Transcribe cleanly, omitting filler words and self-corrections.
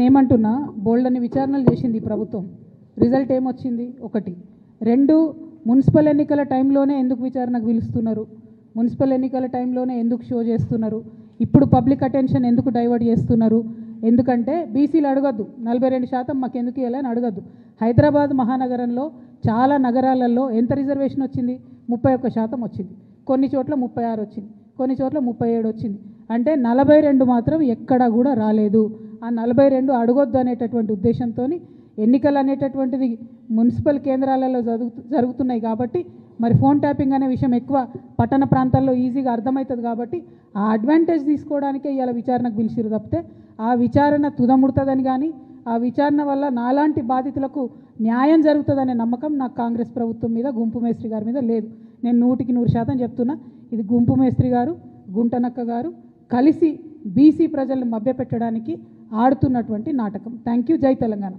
నేనేమంటున్నా, బోల్డని విచారణలు చేసింది ఈ ప్రభుత్వం, రిజల్ట్ ఏమొచ్చింది? ఒకటి. రెండు, మున్సిపల్ ఎన్నికల టైంలోనే ఎందుకు విచారణకు పిలుస్తున్నారు? మున్సిపల్ ఎన్నికల టైంలోనే ఎందుకు షో చేస్తున్నారు? ఇప్పుడు పబ్లిక్ అటెన్షన్ ఎందుకు డైవర్ట్ చేస్తున్నారు? ఎందుకంటే బీసీలు అడగద్దు, 42% మాకు ఎందుకు ఇవ్వాలని అడగద్దు. హైదరాబాద్ మహానగరంలో చాలా నగరాలలో ఎంత రిజర్వేషన్ వచ్చింది? 31% వచ్చింది. కొన్ని చోట్ల 36 వచ్చింది, కొన్ని చోట్ల 37 వచ్చింది. అంటే 42 మాత్రం ఎక్కడా కూడా రాలేదు. ఆ 42 అడగొద్దు అనేటటువంటి ఉద్దేశంతో ఎన్నికలు అనేటటువంటిది మున్సిపల్ కేంద్రాలలో జరుగుతున్నాయి కాబట్టి మరి ఫోన్ ట్యాపింగ్ అనే విషయం ఎక్కువ పట్టణ ప్రాంతాల్లో ఈజీగా అర్థమవుతుంది కాబట్టి ఆ అడ్వాంటేజ్ తీసుకోవడానికే ఇవాళ విచారణకు పిలిచిరు తప్పితే ఆ విచారణ తుదముడుతుందని కానీ ఆ విచారణ వల్ల నాలాంటి బాధితులకు న్యాయం జరుగుతుందనే నమ్మకం నాకు కాంగ్రెస్ ప్రభుత్వం మీద, గుంపు మేస్త్రి గారి మీద లేదు. నేను 100% చెప్తున్నా, ఇది గుంపు మేస్త్రి గారు, గుంటనక్క గారు కలిసి బీసీ ప్రజలను మభ్యపెట్టడానికి ఆడుతున్నటువంటి నాటకం. Thank you. జై తెలంగాణ.